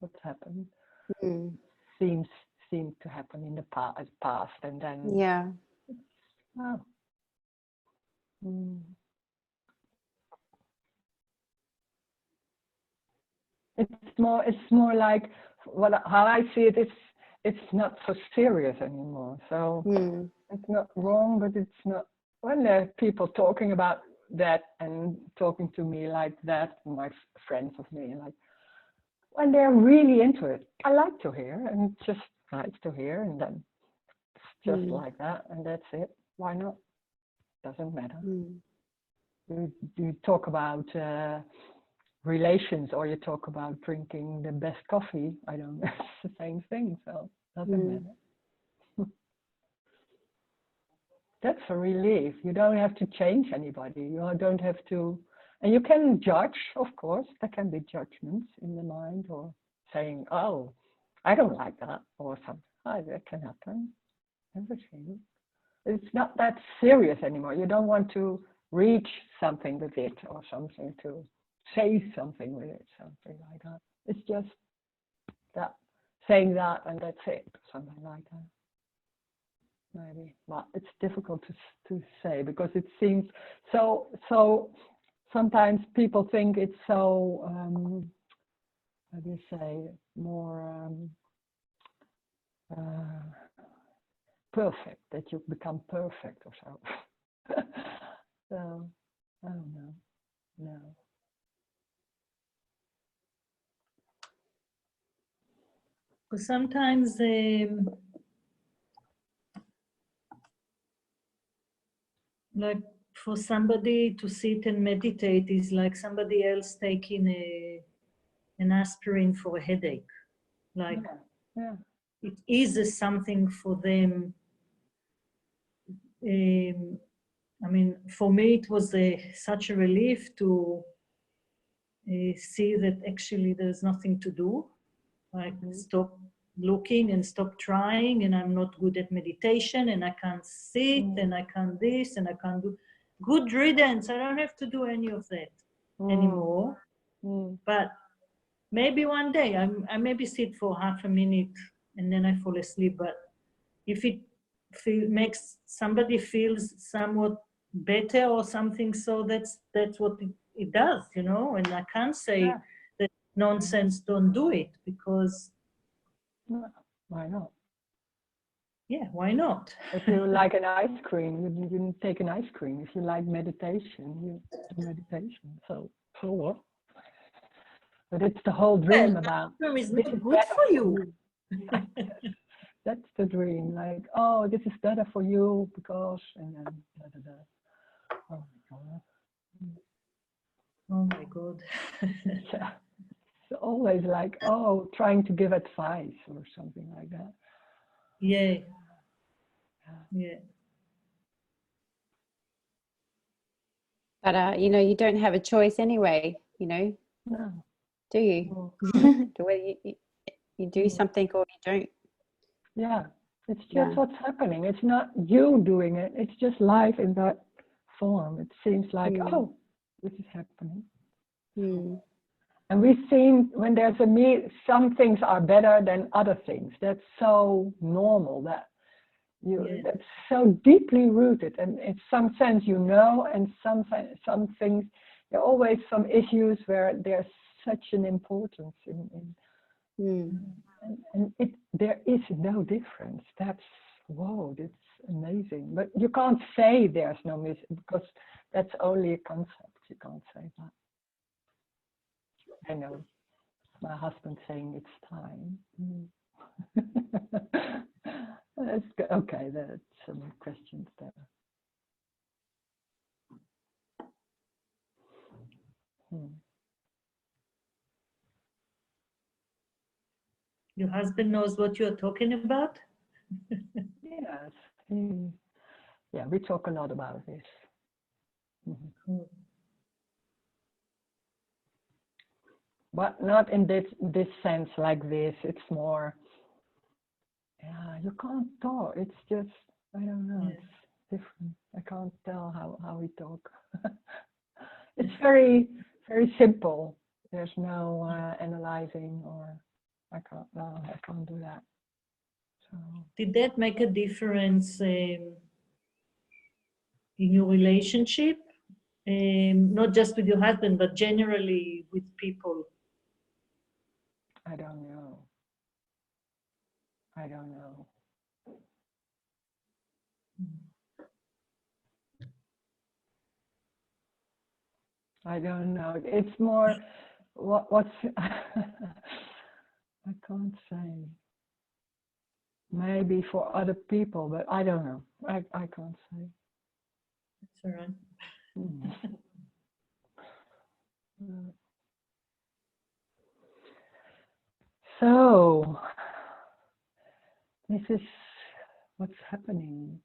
What's happened seems to happen in the past, and then it's more like how I see it. It's not so serious anymore. So it's not wrong, but it's not. When there are people talking about that and talking to me like that, my friends of me, like, when they're really into it, I like to hear, and it's just nice to hear, and then it's just like that, and that's it. Why not? Doesn't matter. You talk about relations, or you talk about drinking the best coffee. I don't know. It's the same thing, so it doesn't matter. That's a relief. You don't have to change anybody. You don't have to. And you can judge, of course. There can be judgments in the mind, or saying, oh, I don't like that, or something. That can happen. Everything. It's not that serious anymore. You don't want to reach something with it, or something to say something with it, something like that. It's just that, saying that, and that's it, something like that. Maybe, but it's difficult to say, because it seems so. Sometimes people think it's so, how do you say, more perfect, that you become perfect or so. So, I don't know. No. Because sometimes like for somebody to sit and meditate is like somebody else taking an aspirin for a headache. Like it is something for them. I mean, for me, it was such a relief to see that actually there's nothing to do. Like stop looking and stop trying, and I'm not good at meditation, and I can't sit, and I can't this, and I can't do. Good riddance. I don't have to do any of that anymore. But maybe one day I maybe sit for half a minute and then I fall asleep. But if it makes somebody feels somewhat better or something, so that's what it does, you know. And I can't say that nonsense, don't do it, because why not? Yeah, why not? If you like an ice cream, you take an ice cream. If you like meditation, you do meditation. So what? But it's the whole dream Well, about ice cream is this not is good better for for you. you. That's the dream. Like, oh, this is better for you because, and then da da da. Oh my god. Oh my God. Yeah. It's always like, oh, trying to give advice or something like that. Yeah. Yeah. But you know, you don't have a choice anyway, you know, No. do you? No. The way you do something or you don't. Yeah. It's just Yeah. what's happening. It's not you doing it. It's just life in that form. It seems like, oh, this is happening. Mm. And we've seen when there's a me, some things are better than other things. That's so normal. That's so deeply rooted, and in some sense you know, and some things there are always some issues where there's such an importance and there is no difference. That's whoa, that's amazing. But you can't say there's no because that's only a concept. You can't say that. I know my husband saying it's time. That's good. Okay, that's some questions there. Your husband knows what you're talking about? Yes. Yeah, we talk a lot about this. But not in this sense like this. It's more, yeah, you can't talk. It's just, I don't know, it's different. I can't tell how we talk. It's very, very simple. There's no analyzing or I can't do that. So. Did that make a difference in your relationship? Not just with your husband, but generally with people? I don't know. I don't know. I don't know. It's more what's I can't say. Maybe for other people, but I don't know. I can't say. That's all right. So this is what's happening.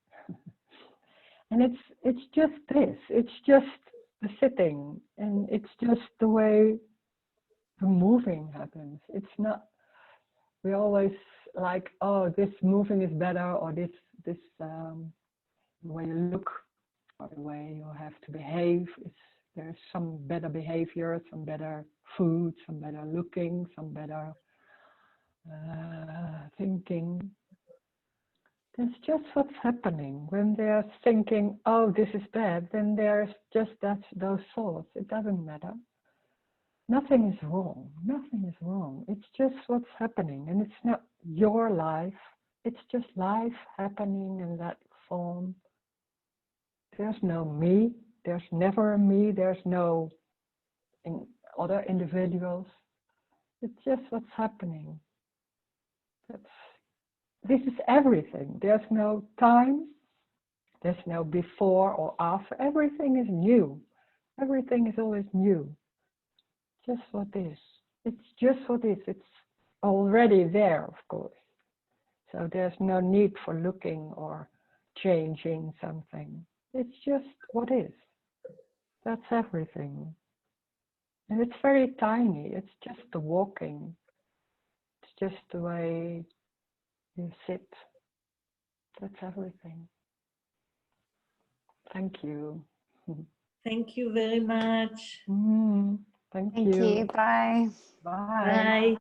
And it's just this. It's just the sitting, and it's just the way the moving happens. It's not. We always like, oh, this moving is better, or this the way you look, or the way you have to behave. There's some better behavior, some better food, some better looking, some better thinking. That's just what's happening. When they're thinking, oh, this is bad, then there's just those thoughts. It doesn't matter. Nothing is wrong. Nothing is wrong. It's just what's happening. And it's not your life. It's just life happening in that form. There's no me. There's never a me. There's no other individuals. It's just what's happening. This is everything. There's no time. There's no before or after. Everything is new. Everything is always new. Just what is. It's just what is. It's already there, of course. So there's no need for looking or changing something. It's just what is. That's everything. And it's very tiny. It's just the walking. It's just the way you sit. That's everything. Thank you. Thank you very much. Thank Thank you. you. Bye. Bye. Bye.